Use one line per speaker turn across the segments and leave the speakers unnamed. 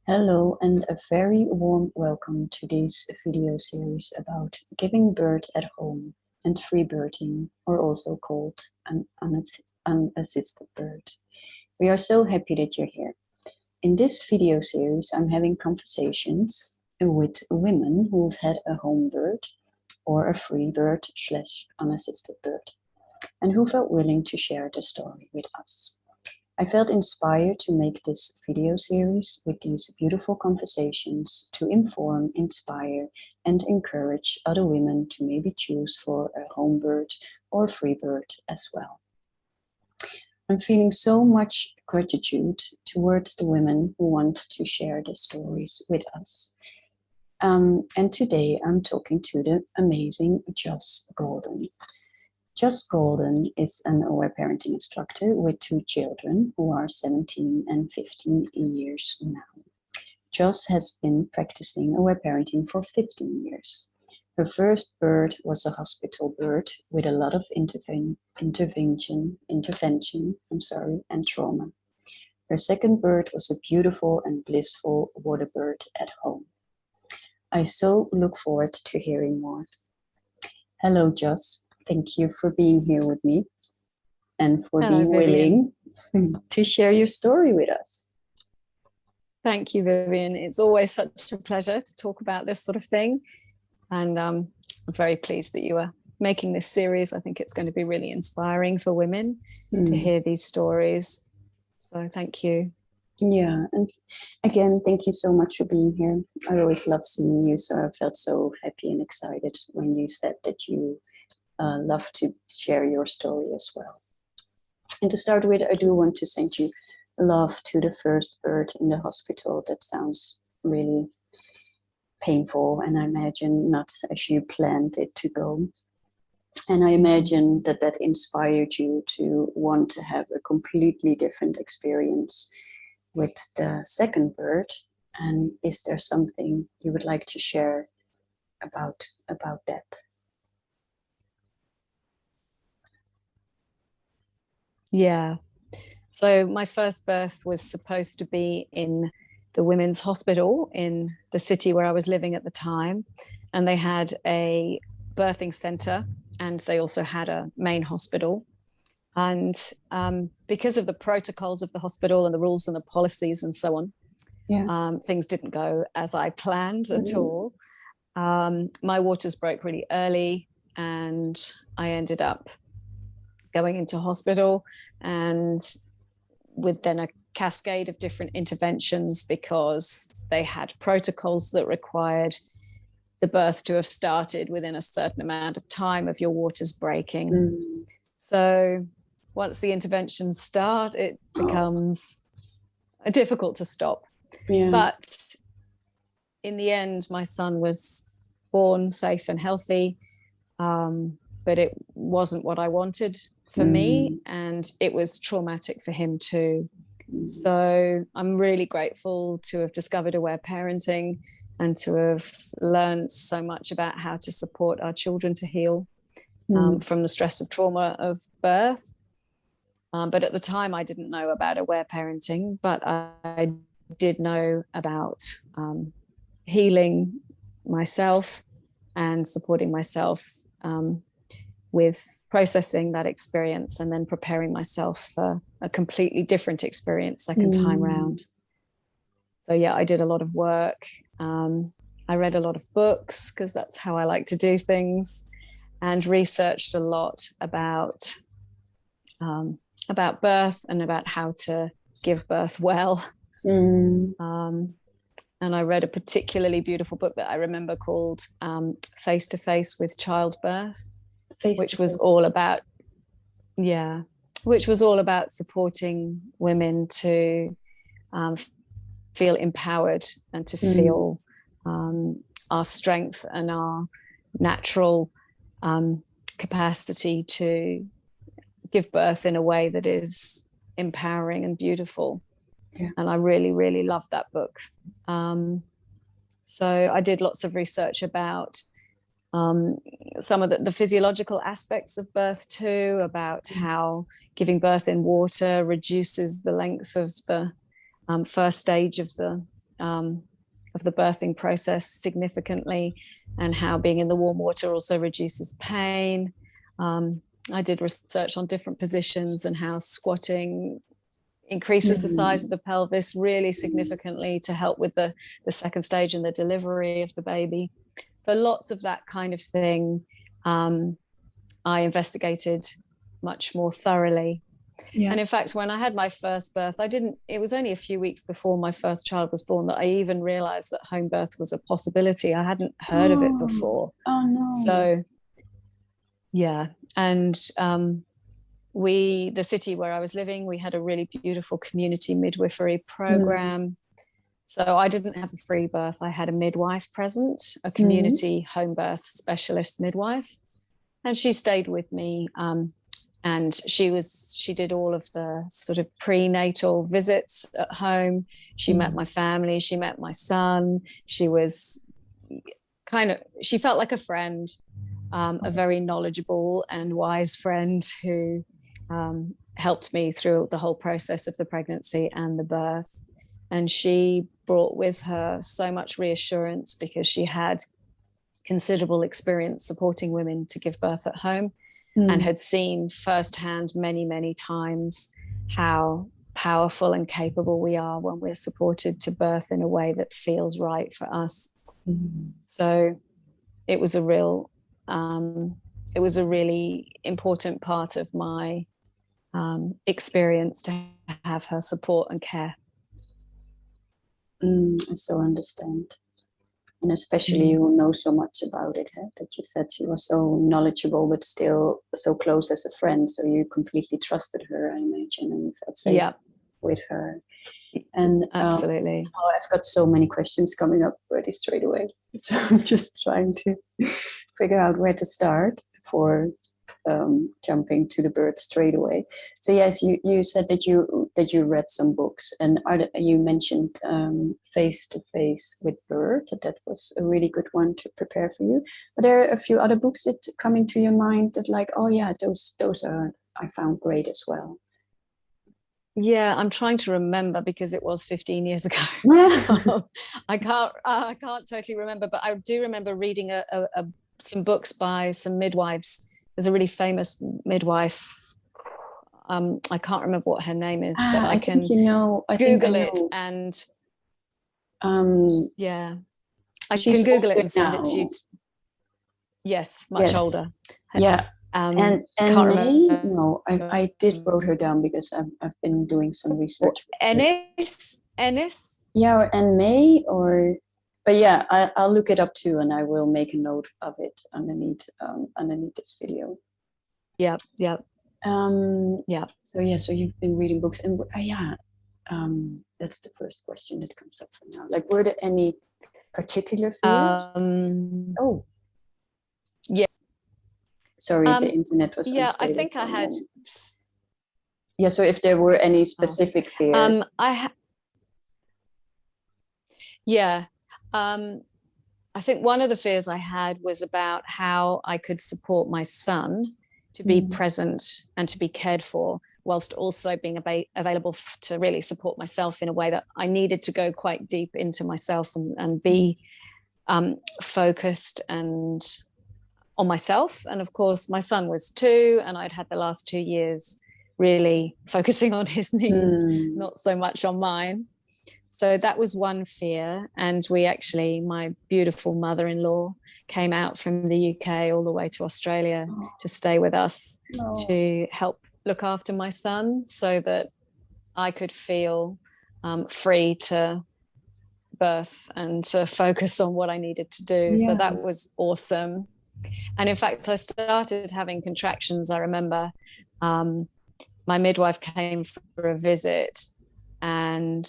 Hello and a very warm welcome to this video series about giving birth at home and free birthing, or also called an unassisted birth. We are so happy that you're here. In this video series, I'm having conversations with women who've had a home birth or a free birth / unassisted birth, and who felt willing to share their story with us. I felt inspired to make this video series with these beautiful conversations to inform, inspire, and encourage other women to maybe choose for a home birth or free birth as well. I'm feeling so much gratitude towards the women who want to share their stories with us. And today I'm talking to the amazing Joss Goulden. Joss Goulden is an aware parenting instructor with 2 children who are 17 and 15 years now. Joss has been practicing aware parenting for 15 years. Her first birth was a hospital birth with a lot of intervention, and trauma. Her second birth was a beautiful and blissful water birth at home. I so look forward to hearing more. Hello, Joss. Thank you for being here with me and for being willing to share your story with us.
Thank you, Vivian. It's always such a pleasure to talk about this sort of thing. And I'm very pleased that you are making this series. I think it's going to be really inspiring for women to hear these stories. So thank you.
Yeah, and again, thank you so much for being here. I always love seeing you, so I felt so happy and excited when you said that you love to share your story as well. And to start with, I do want to send you love to the first birth in the hospital. That sounds really painful, and I imagine not as you planned it to go. And I imagine that that inspired you to want to have a completely different experience with the second birth. And is there something you would like to share about that?
Yeah. So my first birth was supposed to be in the women's hospital in the city where I was living at the time. And they had a birthing center, and they also had a main hospital. And because of the protocols of the hospital and the rules and the policies and so on, things didn't go as I planned at all. My waters broke really early, and I ended up going into hospital, and with then a cascade of different interventions, because they had protocols that required the birth to have started within a certain amount of time of your waters breaking. So once the interventions start, it becomes difficult to stop. But in the end, my son was born safe and healthy, but it wasn't what I wanted for me, and it was traumatic for him too. So I'm really grateful to have discovered aware parenting and to have learned so much about how to support our children to heal from the stress of trauma of birth. But at the time, I didn't know about aware parenting, but I did know about healing myself and supporting myself with processing that experience, and then preparing myself for a completely different experience second time round. So yeah, I did a lot of work. I read a lot of books, because that's how I like to do things, and researched a lot about birth and about how to give birth well. And I read a particularly beautiful book that I remember called Face to Face with Childbirth, which was all about supporting women to feel empowered and to feel our strength and our natural capacity to give birth in a way that is empowering and beautiful. And I really, really loved that book. So I did lots of research about some of the physiological aspects of birth too, about how giving birth in water reduces the length of the first stage of the of the birthing process significantly, and how being in the warm water also reduces pain. I did research on different positions and how squatting increases the size of the pelvis really significantly to help with the second stage and the delivery of the baby. So lots of that kind of thing I investigated much more thoroughly. And in fact, when I had my first birth, it was only a few weeks before my first child was born that I even realized that home birth was a possibility. I hadn't heard of it before.
Oh no.
So yeah. And the city where I was living, we had a really beautiful community midwifery program. So I didn't have a free birth. I had a midwife present, a community home birth specialist midwife. And she stayed with me. And she did all of the sort of prenatal visits at home. She met my family, she met my son. She was she felt like a friend, a very knowledgeable and wise friend who helped me through the whole process of the pregnancy and the birth. And she brought with her so much reassurance because she had considerable experience supporting women to give birth at home. And had seen firsthand many, many times how powerful and capable we are when we're supported to birth in a way that feels right for us. So it was a really important part of my experience to have her support and care.
I so understand. And especially you know so much about it, that you said she was so knowledgeable, but still so close as a friend. So you completely trusted her, I imagine, and you felt safe with her. And
absolutely.
I've got so many questions coming up already straight away. So I'm just trying to figure out where to start before jumping to the bird straight away. So yes, you said that you read some books, and you mentioned Face to Face with Bird. That was a really good one to prepare for you. Are there a few other books that coming to your mind that like, oh yeah, those are I found great as well?
Yeah, I'm trying to remember because it was 15 years ago. I can't totally remember, but I do remember reading some books by some midwives. There's a really famous midwife. I can't remember what her name is, but I can Google it and I can Google it and send it to you. Yes, much older.
Yeah. And I did wrote her down because I've been doing some research.
Ennis?
Yeah, and May but yeah, I'll look it up too, and I will make a note of it underneath this video.
Yeah.
So you've been reading books, and that's the first question that comes up for now. Like, were there any particular fears?
Yeah.
Sorry, the internet was unstable.
I think I had.
Yeah, so if there were any specific fears,
I think one of the fears I had was about how I could support my son to be present and to be cared for, whilst also being available to really support myself in a way that I needed to go quite deep into myself and be focused and on myself. And of course, my son was 2, and I'd had the last 2 years really focusing on his needs, not so much on mine. So that was one fear. And my beautiful mother-in-law came out from the UK all the way to Australia to stay with us to help look after my son so that I could feel free to birth and to focus on what I needed to do. So that was awesome. And in fact, I started having contractions. I remember my midwife came for a visit, and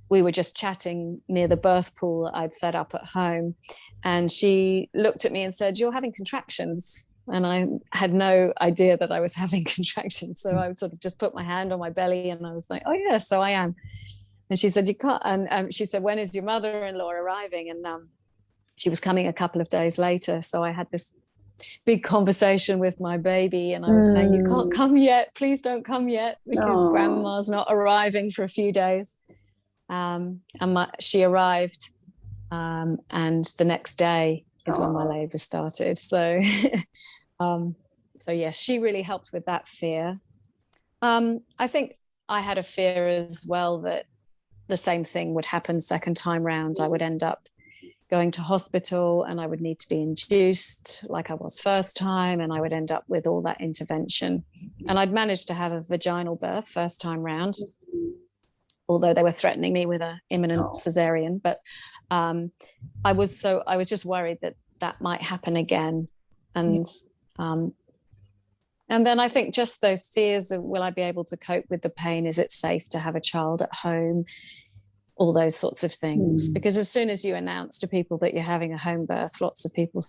we were just chatting near the birth pool that I'd set up at home. And she looked at me and said, "You're having contractions." And I had no idea that I was having contractions. So I would sort of just put my hand on my belly and I was like, "Oh yeah, so I am." And she said, "You can't." And she said, "When is your mother-in-law arriving?" And she was coming a couple of days later. So I had this big conversation with my baby, and I was saying, "You can't come yet. Please don't come yet, because grandma's not arriving for a few days." she arrived, and the next day is when my labour started. So, so yes, she really helped with that fear. I think I had a fear as well that the same thing would happen second time round. I would end up going to hospital and I would need to be induced like I was first time, and I would end up with all that intervention. And I'd managed to have a vaginal birth first time round, although they were threatening me with an imminent cesarean. But I was just worried that that might happen again. And then I think just those fears of, will I be able to cope with the pain? Is it safe to have a child at home? All those sorts of things. Because as soon as you announce to people that you're having a home birth, lots of people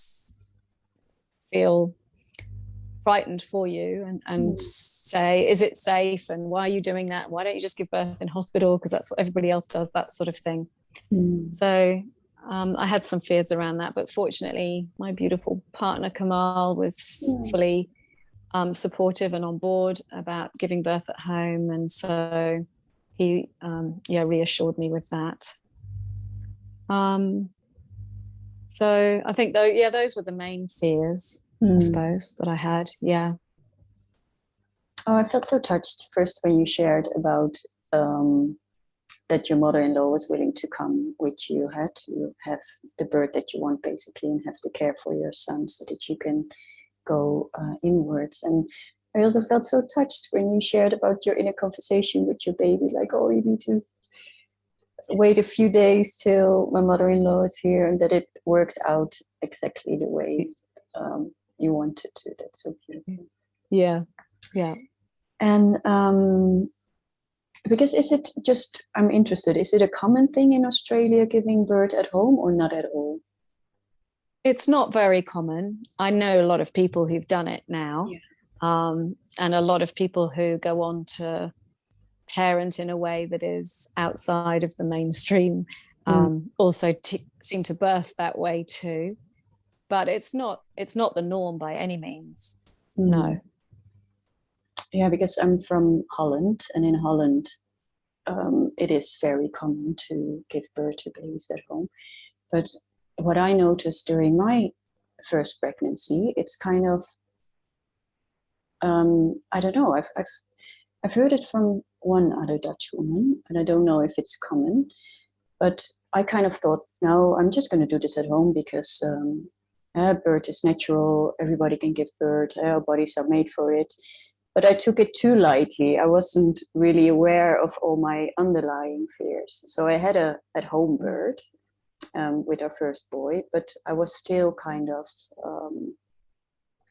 feel frightened for you and say, is it safe? And why are you doing that? Why don't you just give birth in hospital? Because that's what everybody else does, that sort of thing. So I had some fears around that, but fortunately my beautiful partner Kamal was fully supportive and on board about giving birth at home. And so he reassured me with that. So I think those were the main fears, I suppose, that I had. Yeah.
Oh, I felt so touched first when you shared about that your mother-in-law was willing to come with you, had to have the birth that you want basically, and have to care for your son so that you can go inwards. And I also felt so touched when you shared about your inner conversation with your baby, like, oh, you need to wait a few days till my mother-in-law is here, and that it worked out exactly the way you wanted to. That's so beautiful.
Yeah.
And because I'm interested, is it a common thing in Australia giving birth at home or not at all?
It's not very common. I know a lot of people who've done it now. And a lot of people who go on to parent in a way that is outside of the mainstream also seem to birth that way too. But it's not the norm by any means. No.
Yeah, because I'm from Holland, and in Holland it is very common to give birth to babies at home. But what I noticed during my first pregnancy, it's kind of I don't know. I've heard it from one other Dutch woman, and I don't know if it's common. But I kind of thought, no, I'm just going to do this at home because birth is natural. Everybody can give birth. Our bodies are made for it. But I took it too lightly. I wasn't really aware of all my underlying fears. So I had a at-home birth with our first boy, but I was still kind of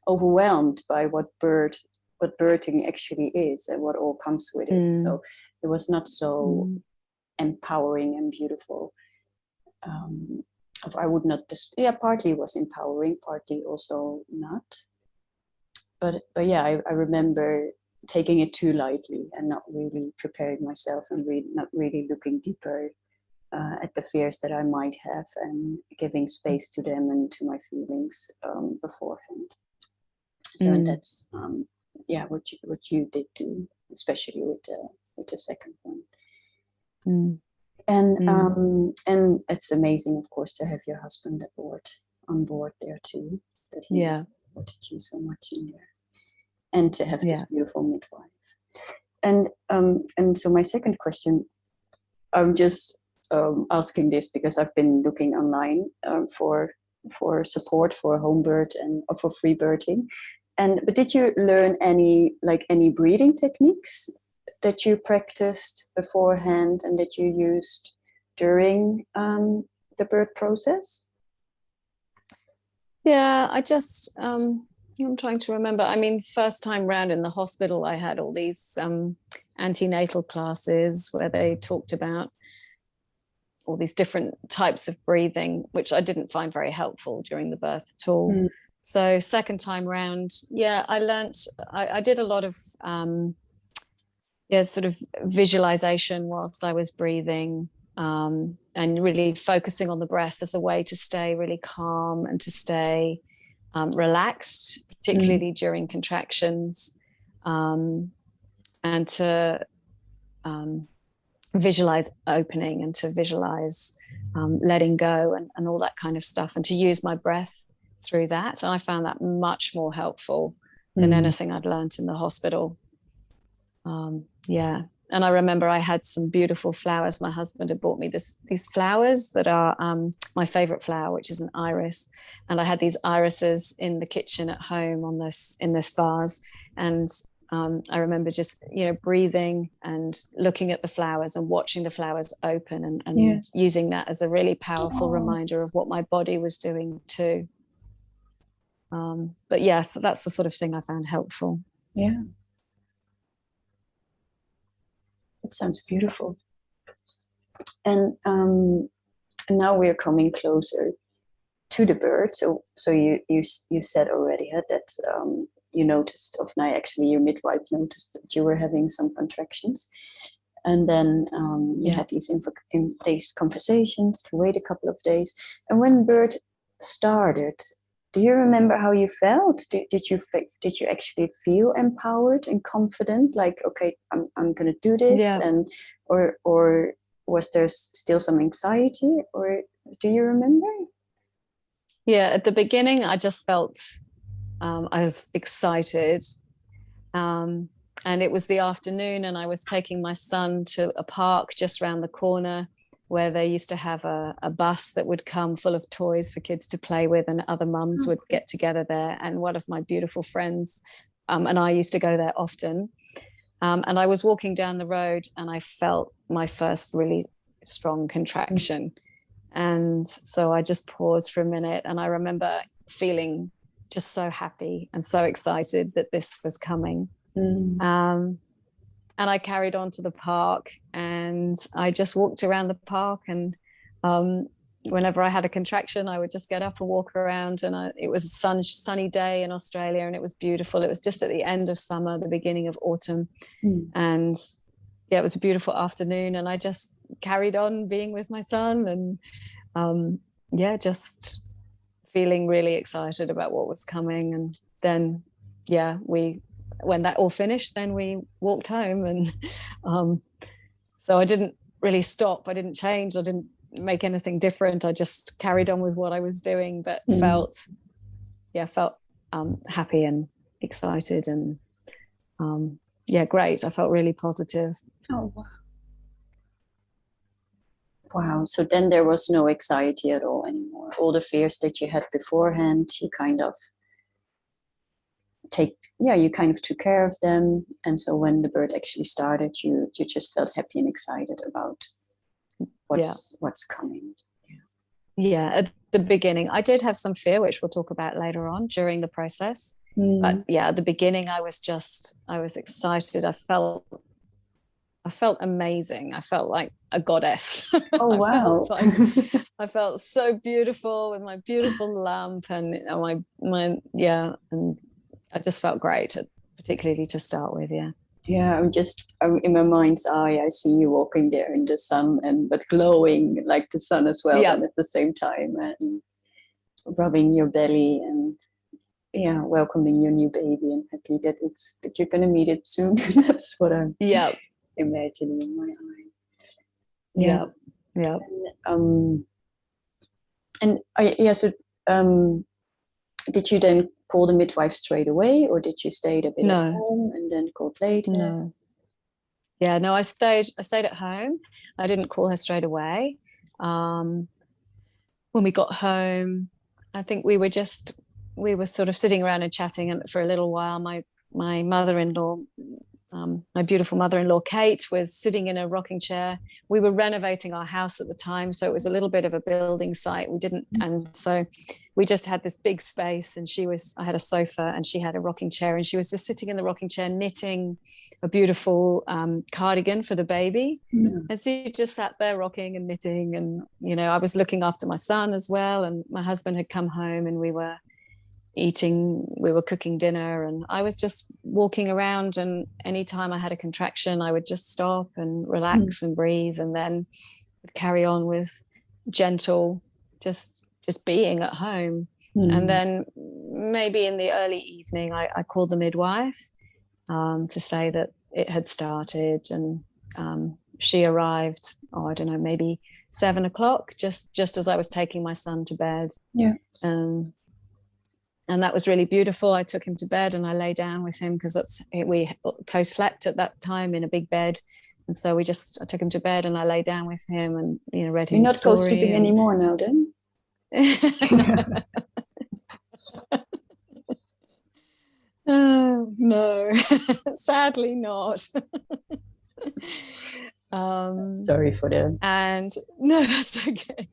overwhelmed by what birthing actually is and what all comes with it. So it was not so empowering and beautiful. I would not partly it was empowering, partly also not. But yeah, I remember taking it too lightly and not really preparing myself and not really looking deeper at the fears that I might have and giving space to them and to my feelings beforehand. So that's what you did do, especially with the second one. And it's amazing, of course, to have your husband on board there too. That he supported you so much in there, and to have this beautiful midwife. And so my second question, I'm just asking this because I've been looking online for support for home birth and for free birthing. But did you learn any breathing techniques that you practiced beforehand and that you used during the birth process?
Yeah, I'm trying to remember. I mean, first time round in the hospital, I had all these antenatal classes where they talked about all these different types of breathing, which I didn't find very helpful during the birth at all. So second time round, I learned, I did a lot of sort of visualization whilst I was breathing, and really focusing on the breath as a way to stay really calm and to stay relaxed, particularly during contractions, and to visualize opening and to visualize letting go and all that kind of stuff, and to use my breath through that. And I found that much more helpful than anything I'd learned in the hospital. And I remember I had some beautiful flowers. My husband had bought me these flowers that are my favorite flower, which is an iris. And I had these irises in the kitchen at home in this vase. And I remember just, breathing and looking at the flowers and watching the flowers open and using that as a really powerful reminder of what my body was doing too. But yeah, so that's the sort of thing I found helpful.
Yeah. It sounds beautiful. And now we're coming closer to the birth. So you said already that you noticed, actually your midwife noticed that you were having some contractions, and then you had these conversations to wait a couple of days. And when birth started, do you remember how you felt? Did you actually feel empowered and confident? Like, okay, I'm gonna do this, and or was there still some anxiety? Or do you remember?
Yeah, at the beginning, I just felt I was excited, and it was the afternoon, and I was taking my son to a park just around the corner, where they used to have a bus that would come full of toys for kids to play with, and other mums would get together there. And one of my beautiful friends and I used to go there often. And I was walking down the road and I felt my first really strong contraction. And so I just paused for a minute, and I remember feeling just so happy and so excited that this was coming. And I carried on to the park, and I just walked around the park. And whenever I had a contraction, I would just get up and walk around. And it was a sunny day in Australia, and it was beautiful. It was just at the end of summer, the beginning of autumn. And yeah, it was a beautiful afternoon. And I just carried on being with my son, and just feeling really excited about what was coming. And then, when that all finished, then we walked home. And so I didn't really stop. I didn't change. I didn't make anything different. I just carried on with what I was doing, but felt happy and excited, and great. I felt really positive.
Oh, wow. Wow. So then there was no anxiety at all anymore. All the fears that you had beforehand, you kind of took care of them. And so when the birth actually started, you just felt happy and excited about what's coming.
At the beginning I did have some fear, which we'll talk about later on during the process. But at the beginning I was excited. I felt amazing. I felt like a goddess.
Oh, wow.
I felt so beautiful with my beautiful lamp and and I just felt great, particularly to start with.
I'm in my mind's eye, I see you walking there in the sun, but glowing like the sun as well, and at the same time, and rubbing your belly, and welcoming your new baby, and happy that you're gonna meet it soon. That's what I'm imagining in my eye. Did you then call the midwife straight away, or did you stay a bit at home and then called later?
I stayed at home. I didn't call her straight away. When we got home, I think we were sort of sitting around and chatting, and for a little while my mother-in-law, my beautiful mother-in-law Kate, was sitting in a rocking chair. We were renovating our house at the time, so it was a little bit of a building site. And so we just had this big space, and I had a sofa and she had a rocking chair, and she was just sitting in the rocking chair knitting a beautiful cardigan for the baby. And she just sat there rocking and knitting, and I was looking after my son as well, and my husband had come home, and we were cooking dinner, and I was just walking around. And anytime I had a contraction, I would just stop and relax and breathe, and then carry on with gentle, just being at home. And then maybe in the early evening, I called the midwife to say that it had started, and she arrived, I don't know, maybe 7 o'clock, just as I was taking my son to bed.
Yeah.
And that was really beautiful. I took him to bed and I lay down with him because we co-slept at that time in a big bed. And so I took him to bed and I lay down with him and, read him a story.
You're not co-sleeping anymore now then?
No, sadly not.
Sorry for that.
And no, that's okay.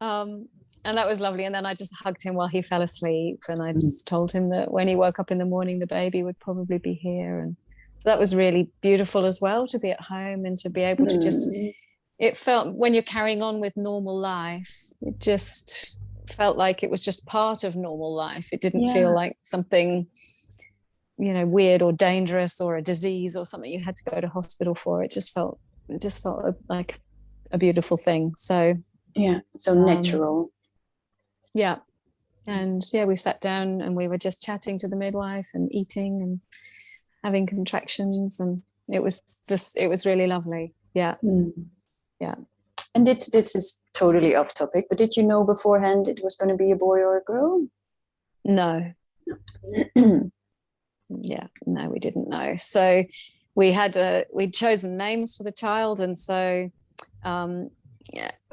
And that was lovely. And then I just hugged him while he fell asleep. And I just told him that when he woke up in the morning, the baby would probably be here. And so that was really beautiful as well, to be at home and to be able to just, it felt, when you're carrying on with normal life, it just felt like it was just part of normal life. It didn't feel like something, weird or dangerous or a disease or something you had to go to hospital for. It just felt like a beautiful thing. So
natural.
Yeah. And we sat down and we were just chatting to the midwife and eating and having contractions, and it was really lovely. Yeah. Yeah.
And this is totally off topic, but did you know beforehand it was going to be a boy or a girl?
No. No, we didn't know. So we'd chosen names for the child, and so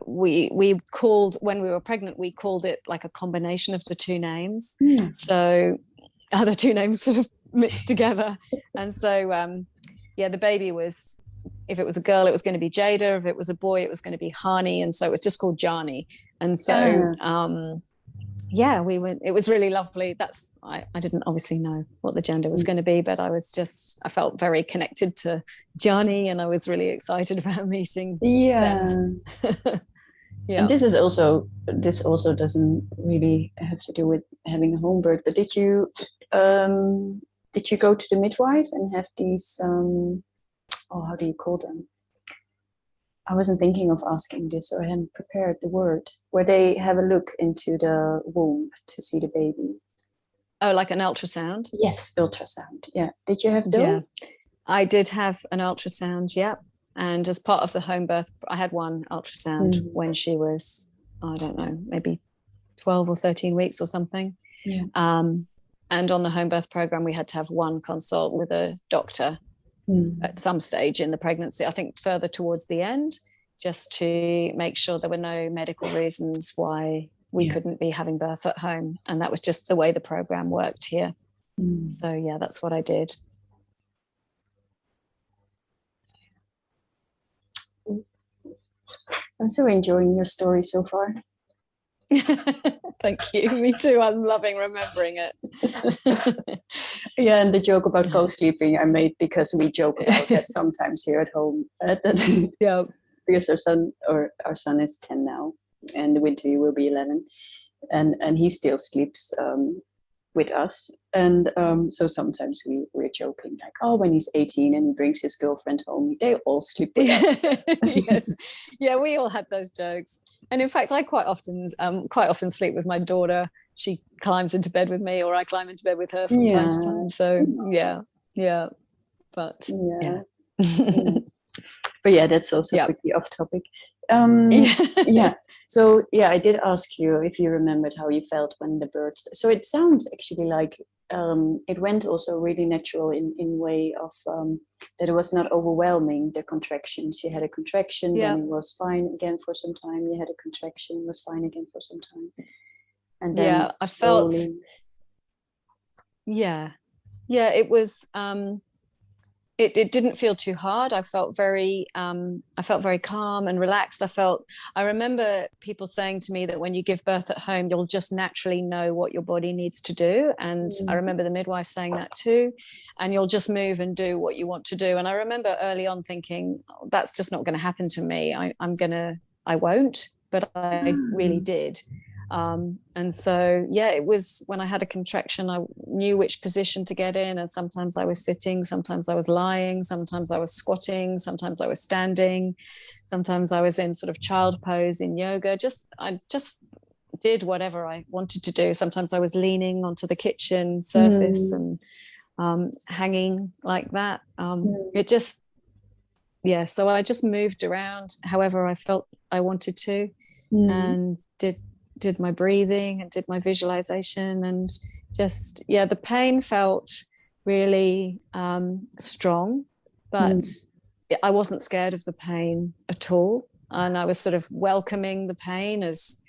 we called, when we were pregnant, we called it like a combination of the two names. So the two names sort of mixed together. And so the baby was, if it was a girl, it was going to be Jada. If it was a boy, it was going to be Hani. And so it was just called Jani. And so we went, it was really lovely. I didn't obviously know what the gender was going to be, but I felt very connected to Jani, and I was really excited about meeting them.
And this also doesn't really have to do with having a home birth, but did you go to the midwife and have these how do you call them? I wasn't thinking of asking this, or I hadn't prepared the word, where they have a look into the womb to see the baby.
Oh, like an ultrasound?
Yes, ultrasound. Yeah. Did you have those?
Yeah, I did have an ultrasound. Yeah. And as part of the home birth, I had one ultrasound when she was, I don't know, maybe 12 or 13 weeks or something.
Yeah.
And on the home birth program, we had to have one consult with a doctor at some stage in the pregnancy, I think further towards the end, just to make sure there were no medical reasons why we couldn't be having birth at home. And that was just the way the program worked here. So that's what I did.
I'm so enjoying your story so far.
Thank you. Me too. I'm loving remembering it.
And the joke about co-sleeping I made because we joke about that sometimes here at home. Because our son is 10 now, and the winter he will be 11, and he still sleeps with us. And so sometimes we're joking like, oh, when he's 18 and he brings his girlfriend home, they all sleep with us.
Yes. Yeah, we all had those jokes. And in fact, I quite often sleep with my daughter. She climbs into bed with me, or I climb into bed with her from time to time. So but but that's also pretty off topic. So I did ask you if you remembered how you felt when the birth. So it sounds actually like it went also really natural in way of that it was not overwhelming, the contractions. You had a contraction, then it was fine again for some time. You had a contraction, it was fine again for some time, and then I felt it was it didn't feel too hard. I felt very calm and relaxed. I remember people saying to me that when you give birth at home, you'll just naturally know what your body needs to do. And I remember the midwife saying that too. And you'll just move and do what you want to do. And I remember early on thinking, oh, that's just not going to happen to me. I won't, but I really did. And so it was when I had a contraction, I knew which position to get in, and sometimes I was sitting, sometimes I was lying, sometimes I was squatting, sometimes I was standing, sometimes I was in sort of child pose in yoga. I just did whatever I wanted to do. Sometimes I was leaning onto the kitchen surface and hanging like that. It just yeah, so I just moved around however I felt I wanted to, and did my breathing and did my visualization, and just, yeah, the pain felt really strong, but I wasn't scared of the pain at all, and I was sort of welcoming the pain as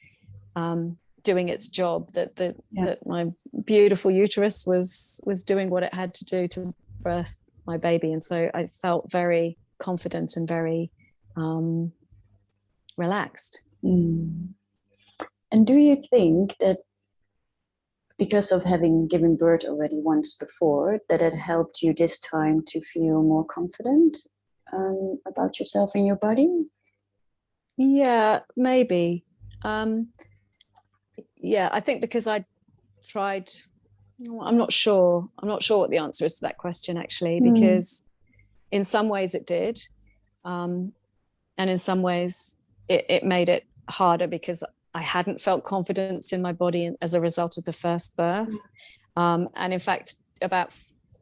doing its job, that my beautiful uterus was doing what it had to do to birth my baby. And so I felt very confident and very relaxed.
And do you think that because of having given birth already once before, that it helped you this time to feel more confident about yourself and your body?
Yeah, maybe. Yeah, I think because I tried, I'm not sure what the answer is to that question, actually, because in some ways it did. And in some ways it made it harder because I hadn't felt confidence in my body as a result of the first birth. And in fact, about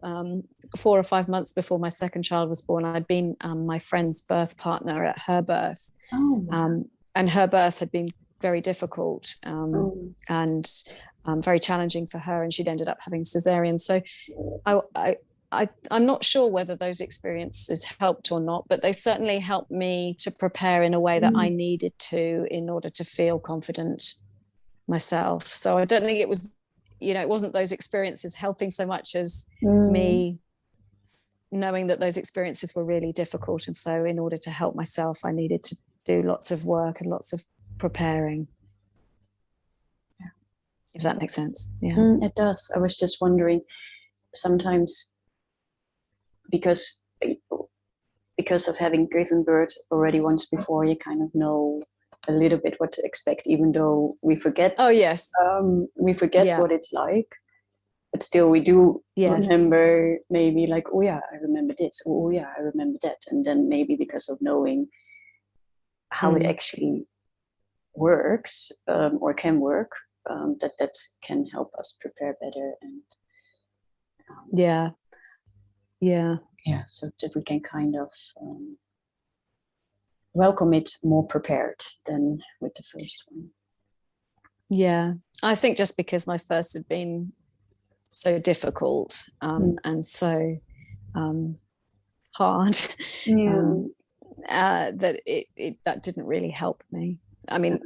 4 or 5 months before my second child was born, I'd been my friend's birth partner at her birth. And her birth had been very difficult and very challenging for her, and she'd ended up having cesarean. So I'm not sure whether those experiences helped or not, but they certainly helped me to prepare in a way that I needed to in order to feel confident myself. So I don't think it was, it wasn't those experiences helping so much as me knowing that those experiences were really difficult. And so in order to help myself, I needed to do lots of work and lots of preparing. If that makes sense. Yeah.
It does. I was just wondering, sometimes because of having given birth already once before, you kind of know a little bit what to expect, even though we forget.
Oh yes.
We forget what it's like, but still we do remember, maybe like, oh yeah, I remember this. Oh yeah, I remember that. And then maybe because of knowing how it actually works or can work, that can help us prepare better. And so that we can kind of welcome it more prepared than with the first one.
Yeah, I think just because my first had been so difficult and so hard, that that didn't really help me. I mean,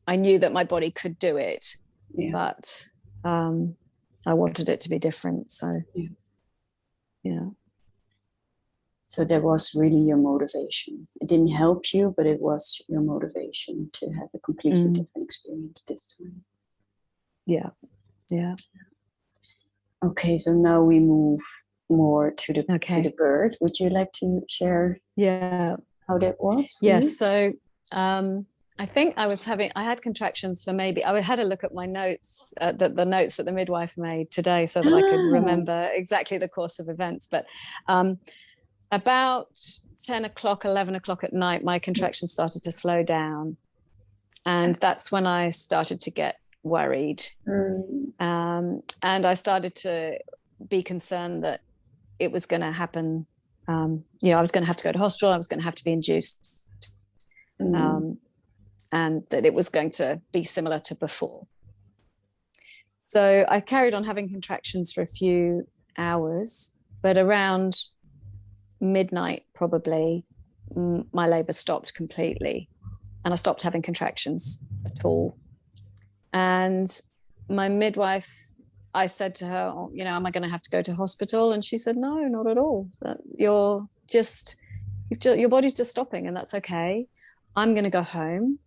I knew that my body could do it, but I wanted it to be different. So
So that was really your motivation. It didn't help you, but it was your motivation to have a completely different experience this time.
Yeah.
Okay, so now we move more to the birth. Would you like to share how that was for you?
So I think I had contractions for maybe, I had a look at my notes, the notes that the midwife made today, so that I could remember exactly the course of events. But about 10 o'clock, 11 o'clock at night, my contractions started to slow down. And that's when I started to get worried. And I started to be concerned that it was going to happen. I was going to have to go to hospital. I was going to have to be induced. And that it was going to be similar to before. So I carried on having contractions for a few hours, but around midnight, probably, my labor stopped completely and I stopped having contractions at all. And my midwife, I said to her, am I going to have to go to hospital? And she said, no, not at all. Your body's just stopping, and that's okay. I'm going to go home.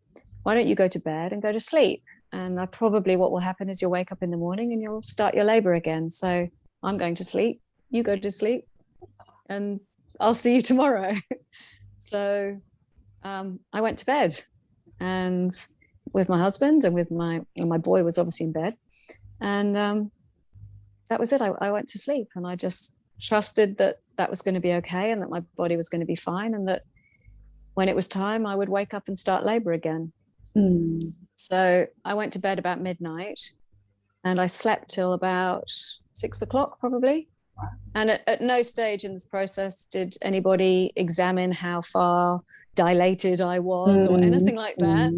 Why don't you go to bed and go to sleep? And probably what will happen is you'll wake up in the morning and you'll start your labor again. So I'm going to sleep. You go to sleep, and I'll see you tomorrow. So I went to bed, and with my husband and with my boy was obviously in bed. And that was it. I went to sleep, and I just trusted that was going to be okay, and that my body was going to be fine, and that when it was time, I would wake up and start labor again. So I went to bed about midnight, and I slept till about 6 o'clock probably. And at no stage in this process did anybody examine how far dilated I was or anything like that.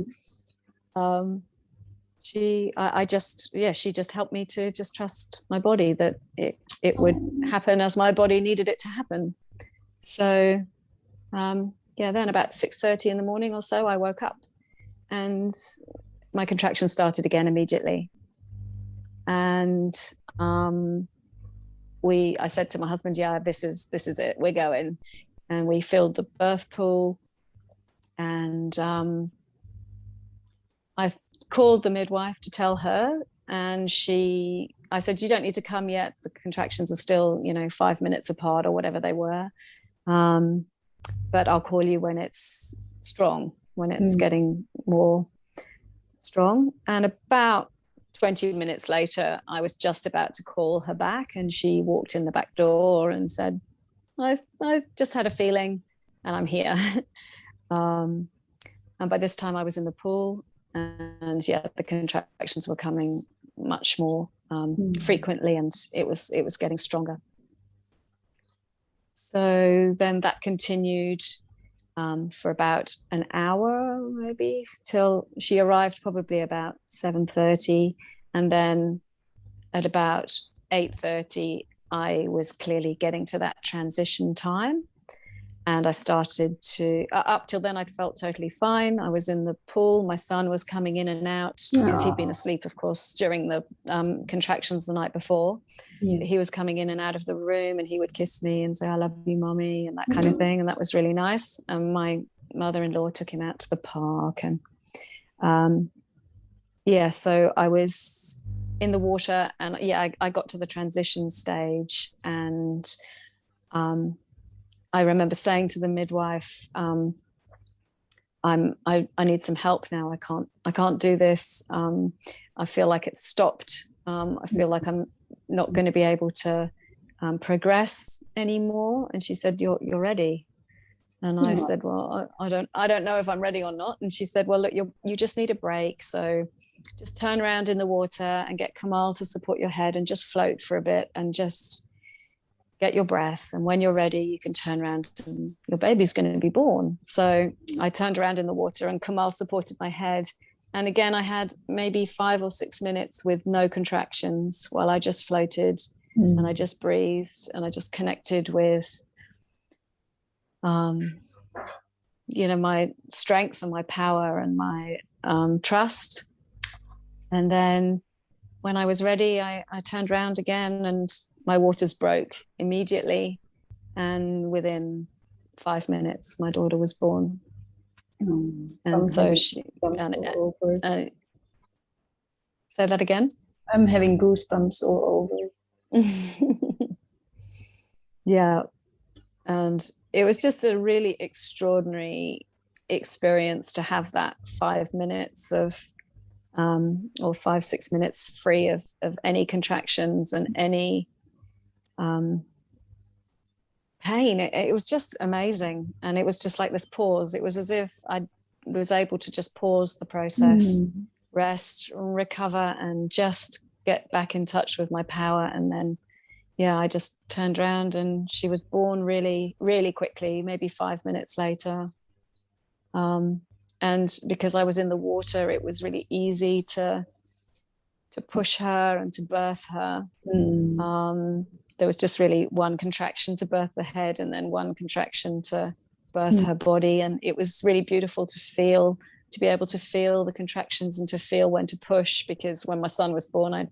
She just helped me to just trust my body that it would happen as my body needed it to happen. So then about 6:30 in the morning or so, I woke up and my contractions started again immediately. And I said to my husband, yeah, this is it, we're going. And we filled the birth pool, and I called the midwife to tell her, and I said, you don't need to come yet, the contractions are still 5 minutes apart or whatever they were, but I'll call you when it's strong, when it's getting more strong. And about 20 minutes later, I was just about to call her back, and she walked in the back door and said, I just had a feeling and I'm here. And by this time I was in the pool, and the contractions were coming much more frequently, and it was getting stronger. So then that continued for about an hour, maybe, till she arrived, probably about 7:30. And then at about 8:30, I was clearly getting to that transition time. And I started to, up till then, I'd felt totally fine. I was in the pool. My son was coming in and out because he'd been asleep, of course, during the contractions the night before. Yeah. He was coming in and out of the room, and he would kiss me and say, I love you, mommy, and that kind of thing. And that was really nice. And my mother-in-law took him out to the park. And so I was in the water, and I got to the transition stage. And I remember saying to the midwife, I need some help now. I can't do this. I feel like it's stopped. I feel like I'm not going to be able to progress anymore. And she said, you're ready. And I said, well, I don't know if I'm ready or not. And she said, well, look, you just need a break. So just turn around in the water and get Kamal to support your head and just float for a bit and just get your breath. And when you're ready, you can turn around and your baby's going to be born. So I turned around in the water, and Kamal supported my head. And again, I had maybe 5 or 6 minutes with no contractions while I just floated and I just breathed, and I just connected with, my strength and my power and my trust. And then when I was ready, I turned around again, and my waters broke immediately. And within 5 minutes, my daughter was born. And so she... say that again?
I'm having goosebumps all over.
Yeah. And it was just a really extraordinary experience to have that 5 minutes of or 5-6 minutes free of any contractions and any pain. It was just amazing. And it was just like this pause. It was as if I was able to just pause the process, rest, recover, and just get back in touch with my power. And then I just turned around, and she was born really, really quickly, maybe 5 minutes later. And because I was in the water, it was really easy to push her and to birth her. There was just really one contraction to birth the head, and then one contraction to birth her body. And it was really beautiful to be able to feel the contractions and to feel when to push, because when my son was born, I'd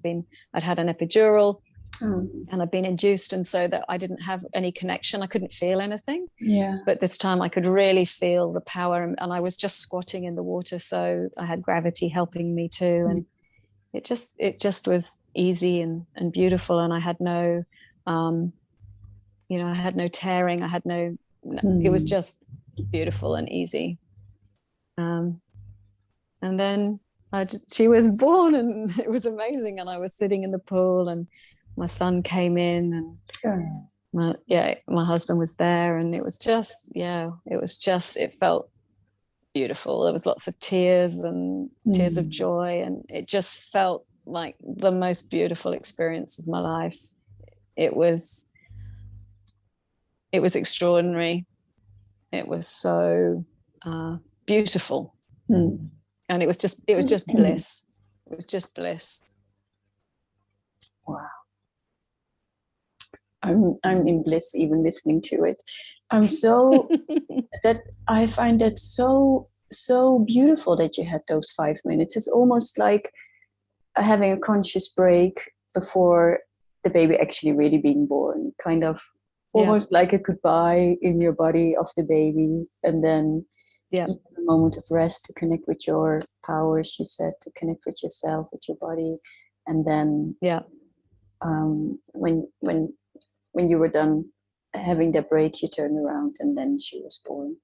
had an epidural. And I'd been induced, and so that I didn't have any connection. I couldn't feel anything. But this time I could really feel the power, and I was just squatting in the water, so I had gravity helping me too. And it just was easy and beautiful. And I had no I had no tearing. I had no it was just beautiful and easy. And then she was born, and it was amazing. And I was sitting in the pool, and my son came in, and my husband was there, and it felt beautiful. There was lots of tears and tears of joy, and it just felt like the most beautiful experience of my life. It was it was extraordinary. It was so beautiful. And it was just bliss. It was just bliss.
Wow. I'm in bliss even listening to it. I'm so that I find it so beautiful that you had those 5 minutes. It's almost like having a conscious break before the baby actually really being born, kind of almost like a goodbye in your body of the baby, and then a moment of rest to connect with your powers, you said, to connect with yourself, with your body, and then when you were done having that break, you turned around and then she was born.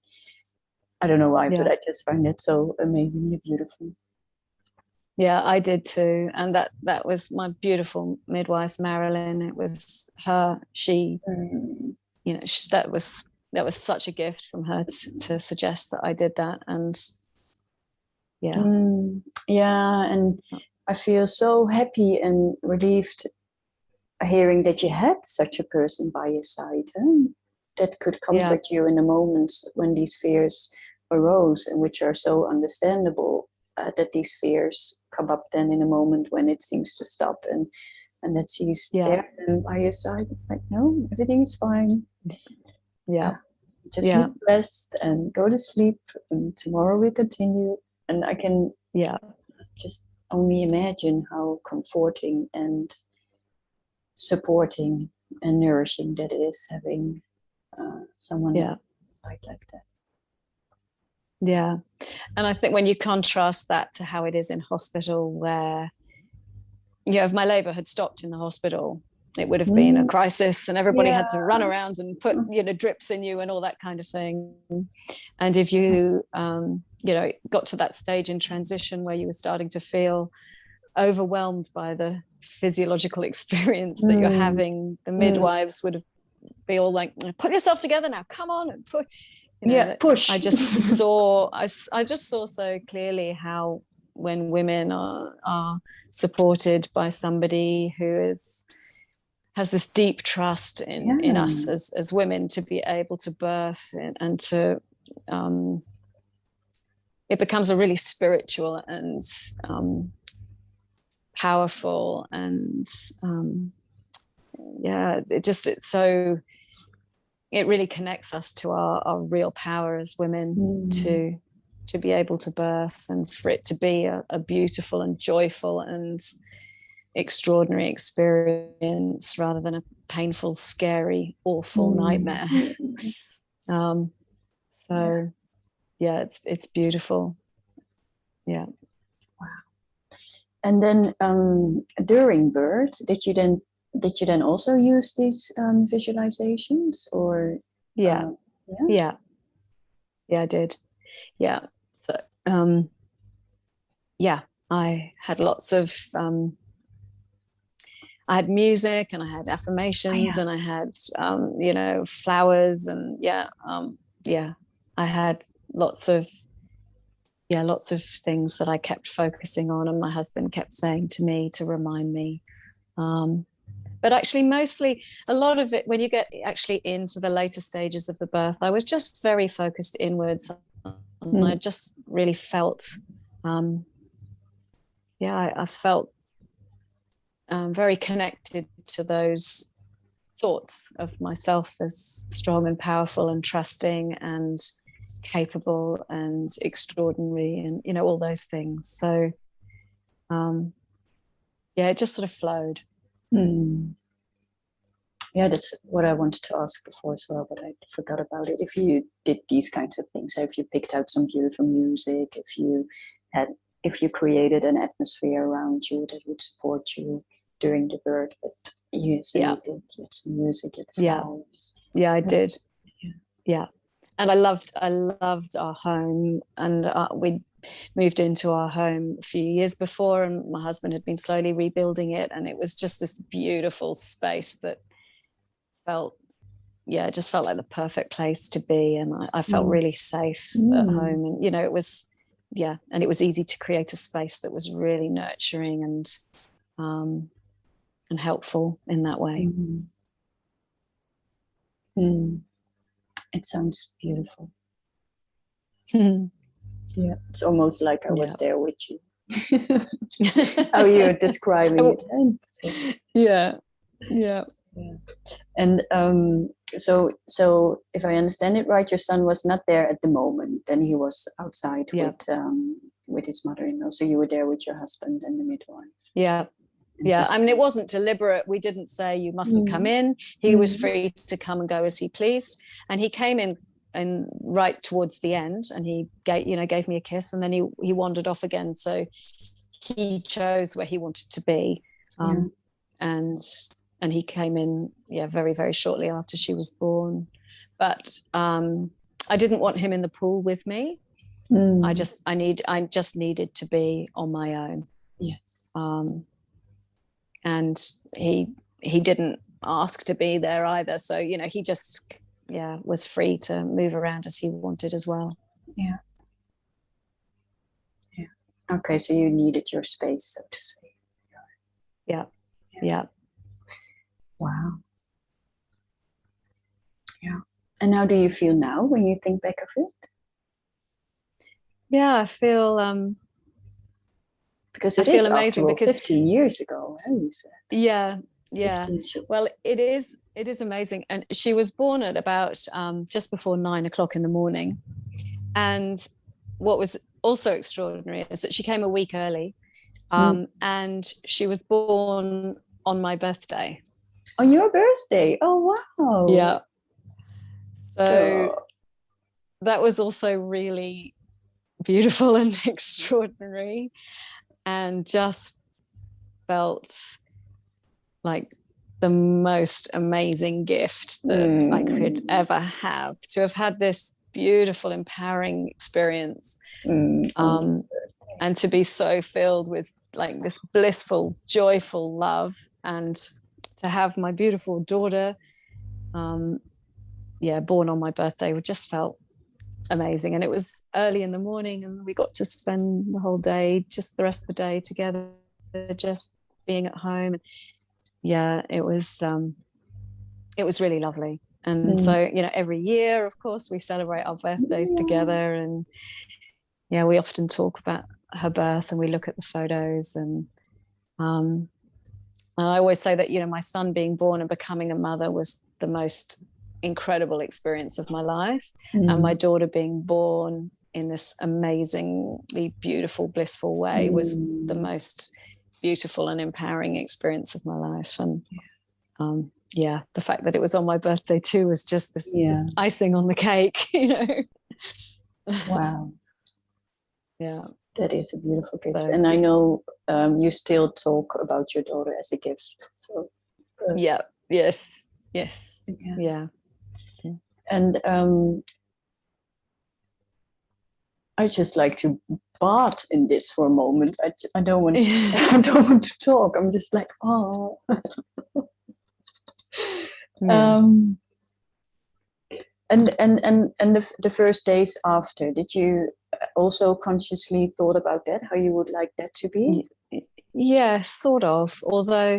I don't know why, but I just find it so amazingly beautiful.
Yeah, I did too. And that was my beautiful midwife, Marilyn. It was her, she, you know, that was such a gift from her to suggest that I did that. And and I feel so happy and relieved hearing that you had such a person by your side that could comfort you in the moments when these fears arose, and which are so understandable, that these fears come up then in a moment when it seems to stop, and that she's there and by your side. It's like, no, everything is fine. Just rest and go to sleep, and tomorrow we continue. And I can just only imagine how comforting and supporting and nourishing that is, having someone like that. Yeah. And I think when you contrast that to how it is in hospital, where if my labor had stopped in the hospital, it would have been a crisis, and everybody had to run around and put drips in you and all that kind of thing. And if you got to that stage in transition where you were starting to feel overwhelmed by the physiological experience that you're having, the midwives would be all like, put yourself together now, come on, and put
push.
I just saw so clearly how when women are supported by somebody who has this deep trust in us as women to be able to birth and to it becomes a really spiritual and powerful, and it really connects us to our real power as women to be able to birth, and for it to be a beautiful and joyful and extraordinary experience rather than a painful, scary, awful nightmare. It's beautiful. Yeah.
Wow. And then during birth, did you then also use these visualizations, or?
I did. Yeah. So I had lots of I had music, and I had affirmations, and I had flowers, and I had lots of things that I kept focusing on, and my husband kept saying to me to remind me. But actually, mostly, a lot of it, when you get actually into the later stages of the birth, I was just very focused inwards. I just really felt, I felt very connected to those thoughts of myself as strong and powerful and trusting and capable and extraordinary, and all those things. So it just sort of flowed.
Yeah, that's what I wanted to ask before as well, but I forgot about it. If you did these kinds of things, if you picked out some beautiful music, if you created an atmosphere around you that would support you during the birth, but you said you had some music, you had flowers.
Yeah, I did. Yeah. And I loved our home, and we moved into our home a few years before, and my husband had been slowly rebuilding it, and it was just this beautiful space that just felt like the perfect place to be, and I felt really safe at home, and it was and it was easy to create a space that was really nurturing and helpful in that way.
It sounds beautiful. Yeah, it's almost like I was there with you. How you're describing it.
Yeah.
And so if I understand it right, your son was not there at the moment. Then he was outside with his mother-in-law. So you were there with your husband and the midwife.
Yeah. Yeah, I mean, it wasn't deliberate. We didn't say you mustn't come in. He was free to come and go as he pleased. And he came in and right towards the end, and he gave me a kiss, and then he wandered off again. So he chose where he wanted to be. And he came in, very, very shortly after she was born. But I didn't want him in the pool with me. I just needed to be on my own.
Yes.
And he didn't ask to be there either. So, he just, was free to move around as he wanted as well.
Yeah. Yeah. Okay. So you needed your space, so to say.
Yeah.
Wow. Yeah. And how do you feel now when you think back of it?
Yeah, I feel
because I feel amazing because 15 years ago, you said.
Yeah. Well, it is amazing. And she was born at about just before 9 o'clock in the morning. And what was also extraordinary is that she came a week early, and she was born on my birthday.
On your birthday? Oh, wow.
Yeah. So that was also really beautiful and extraordinary, and just felt like the most amazing gift that I could ever have, to have had this beautiful, empowering experience, and to be so filled with like this blissful, joyful love, and to have my beautiful daughter born on my birthday. We just felt amazing. And it was early in the morning, and we got to spend the whole day, just the rest of the day together, just being at home. It was really lovely. And so, every year, of course, we celebrate our birthdays together, and we often talk about her birth, and we look at the photos, and I always say that, my son being born and becoming a mother was the most incredible experience of my life, and my daughter being born in this amazingly beautiful, blissful way was the most beautiful and empowering experience of my life. And the fact that it was on my birthday too was just this icing on the cake.
Wow.
Yeah,
that is a beautiful gift. And I know you still talk about your daughter as a gift, so
yes.
And I just like to bath in this for a moment. I don't want to, I don't want to talk. I'm just like, oh. And the first days after, did you also consciously thought about that, how you would like that to be?
Yeah, sort of. Although,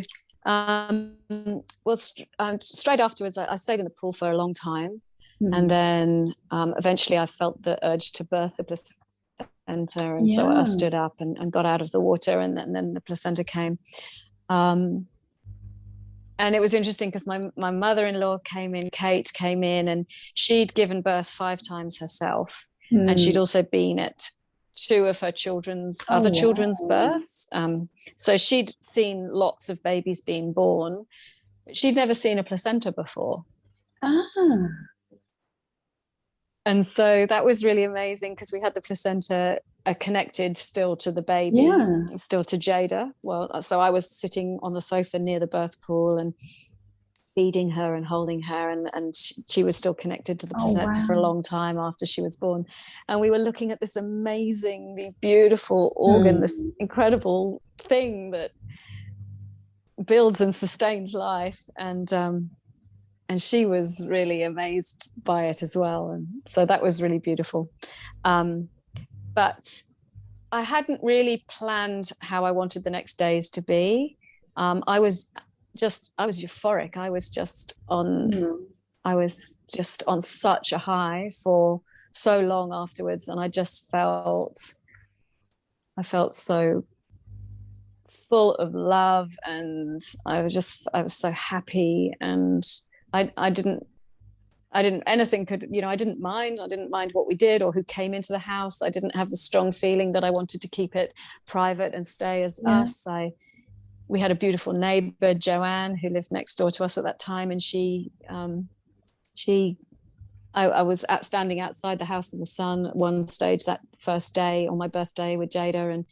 straight afterwards, I stayed in the pool for a long time, and then eventually I felt the urge to birth the placenta, and so I stood up and got out of the water, and then the placenta came. And it was interesting because my mother-in-law Kate came in, and she'd given birth 5 times herself, and she'd also been at 2 of her other children's births. So she'd seen lots of babies being born, but she'd never seen a placenta before. And so that was really amazing, because we had the placenta connected still to the baby, still to Jada. Well, so I was sitting on the sofa near the birth pool and feeding her and holding her, and she was still connected to the placenta for a long time after she was born. And we were looking at this amazingly beautiful organ, this incredible thing that builds and sustains life. And she was really amazed by it as well. And so that was really beautiful. But I hadn't really planned how I wanted the next days to be. I was euphoric. I was just on I was just on such a high for so long afterwards, and I felt so full of love, and I was so happy, and I didn't anything could, I didn't mind what we did or who came into the house. I didn't have the strong feeling that I wanted to keep it private and stay as us. We had a beautiful neighbor, Joanne, who lived next door to us at that time, and I was standing outside the house in the sun at one stage that first day on my birthday with Jada, and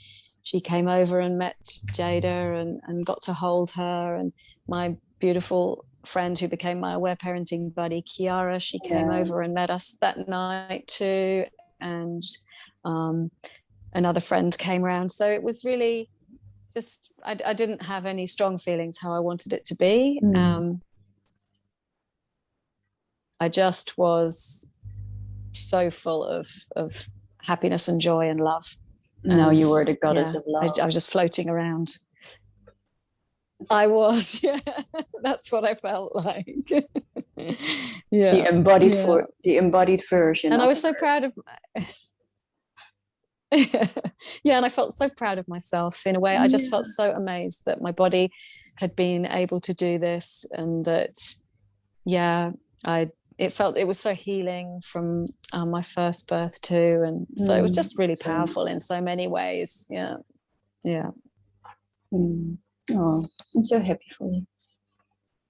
she came over and met Jada and got to hold her. And my beautiful friend who became my aware parenting buddy, Kiara, she came over and met us that night too. And another friend came around. So it was really just, I didn't have any strong feelings how I wanted it to be. I just was so full of happiness and joy and love.
Now you were the goddess of love.
I was just floating around. I was, yeah. That's what I felt like.
The embodied version.
And I was so proud of yeah, and I felt so proud of myself in a way. I just felt so amazed that my body had been able to do this, and that it was so healing from my first birth too, and so it was just really powerful in so many ways.
Oh, I'm so happy for you.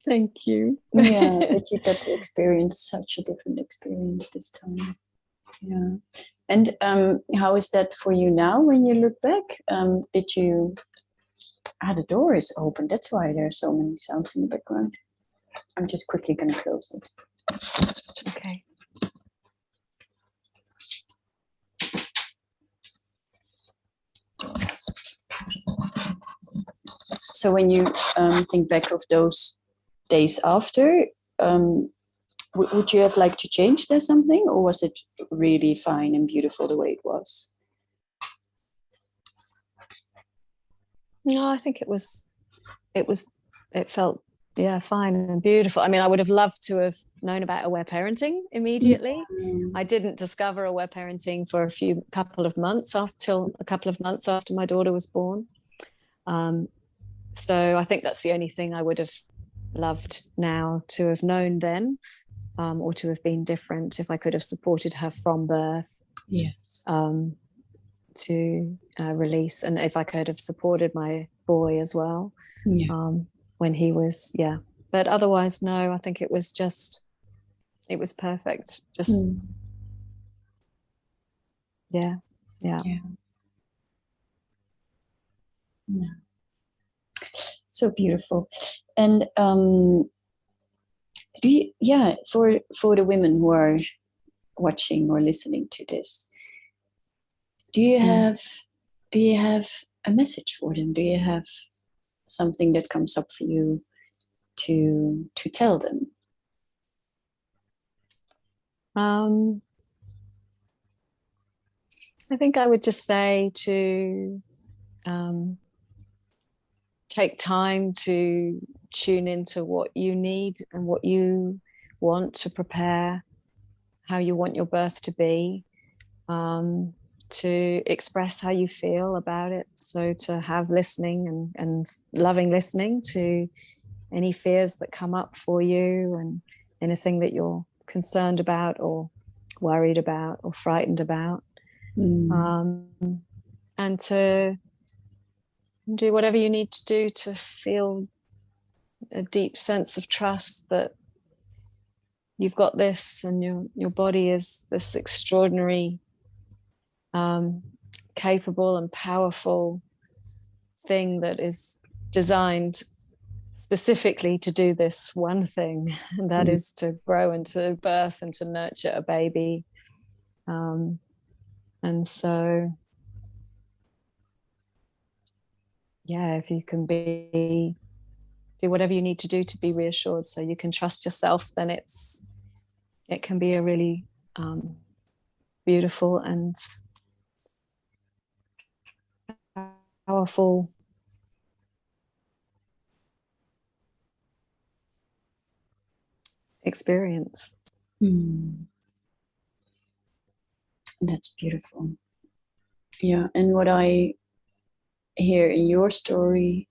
Thank you.
That you got to experience such a different experience this time. And how is that for you now when you look back? The door is open, that's why there are so many sounds in the background. I'm just quickly going to close it.
Okay.
So when you think back of those days after, would you have liked to change there something, or was it really fine and beautiful the way it was?
No, I think it felt fine and beautiful. I mean, I would have loved to have known about aware parenting immediately. I didn't discover aware parenting for a couple of months after my daughter was born. So I think that's the only thing I would have loved now to have known then, or to have been different if I could have supported her from birth.
Yes.
To release, and if I could have supported my boy as well. When he was, but otherwise, no, I think it was perfect. Just, yeah.
So beautiful. And for the women who are watching or listening to this, do you have a message for them? Do you have something that comes up for you to tell them?
I think I would just say to take time to tune into what you need and what you want to prepare, how you want your birth to be, to express how you feel about it. So to have listening and loving listening to any fears that come up for you, and anything that you're concerned about or worried about or frightened about. And to do whatever you need to do to feel a deep sense of trust that you've got this, and your body is this extraordinary, capable and powerful thing that is designed specifically to do this one thing, and that is to grow and to birth and to nurture a baby. And so, if you can do whatever you need to do to be reassured so you can trust yourself, then it can be a really beautiful and powerful experience.
That's beautiful. Yeah, and what I hear in your story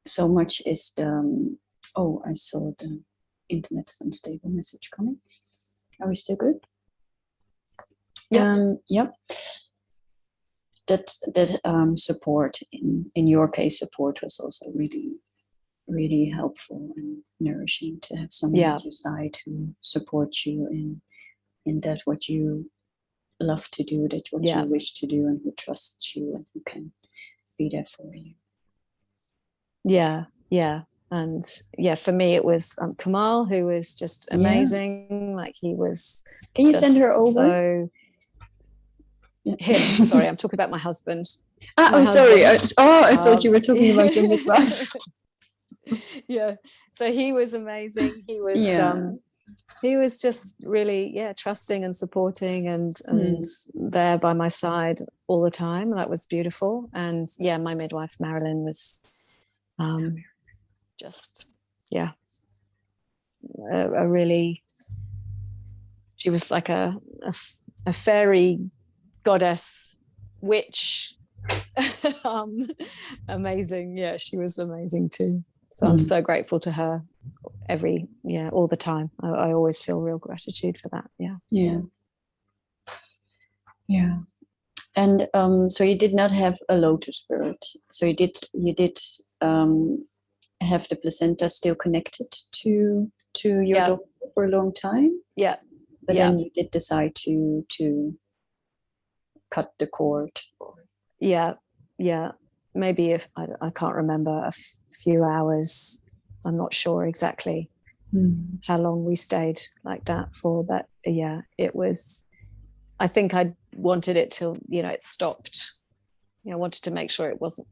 so much is the oh, I saw the internet's unstable message coming. Are we still good?
Yeah.
Yep. That support in your case, support was also really helpful and nourishing to have someone at your side who supports you in that what you love to do, that what you wish to do, and who trusts you and who can be there for you.
And for me it was Kamal, who was just amazing. Like he was.
Can you send her over?
So him. Sorry, I'm talking about my husband.
Sorry. I thought you were talking about your midwife.
Yeah. So he was amazing. He was just really trusting and supporting and there by my side all the time. That was beautiful. And my midwife Marilyn was just a really, she was like a fairy goddess witch. Amazing. She was amazing too. So I'm so grateful to her all the time. I always feel real gratitude for that.
And so you did not have a lotus bird. So you did have the placenta still connected to your doctor for a long time. But then you did decide to cut the cord.
Maybe if I can't remember, a few hours. I'm not sure exactly how long we stayed like that for, but it was, I think I wanted it till it stopped. I wanted to make sure it wasn't,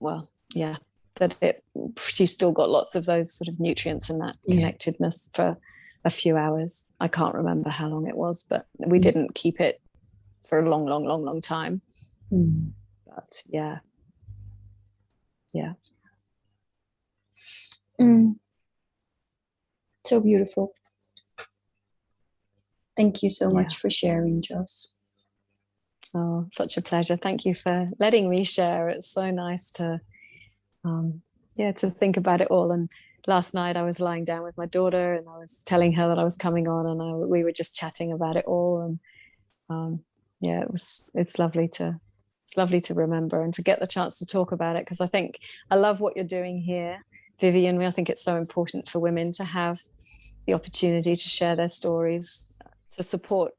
that she still got lots of those sort of nutrients and that connectedness for a few hours. I can't remember how long it was, but we didn't keep it for a long time. But
So beautiful. Thank you so much for sharing, Joss.
Oh, such a pleasure. Thank you for letting me share. It's so nice to to think about it all. And last night I was lying down with my daughter and I was telling her that I was coming on, and we were just chatting about it all. And it's lovely to remember and to get the chance to talk about it, because I think I love what you're doing here, Vivian. I think it's so important for women to have the opportunity to share their stories, to support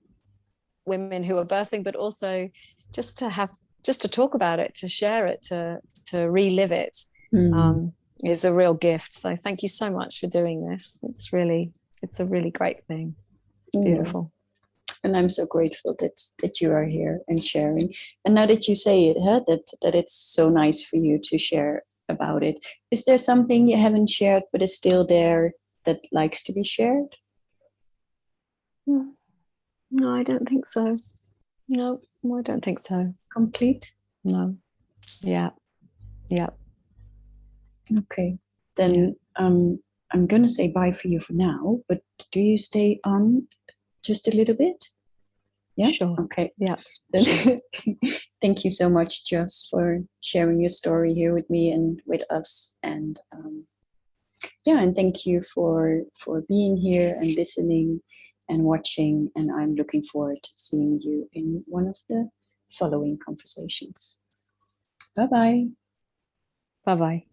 women who are birthing, but also just to talk about it, to share it, to relive it, is a real gift. So thank you so much for doing this. It's a really great thing. It's beautiful.
And I'm so grateful that you are here and sharing. And now that you say it, that it's so nice for you to share about it. Is there something you haven't shared but is still there that likes to be shared?
No, I don't think so. No, I don't think so.
Complete?
No. Yeah.
Okay. Then I'm going to say bye for you for now, but do you stay on just a little bit? Yeah?
Sure.
Okay.
Yeah.
Then thank you so much, Joss, for sharing your story here with me and with us. And and thank you for being here and listening and watching. And I'm looking forward to seeing you in one of the following conversations. Bye-bye.
Bye-bye.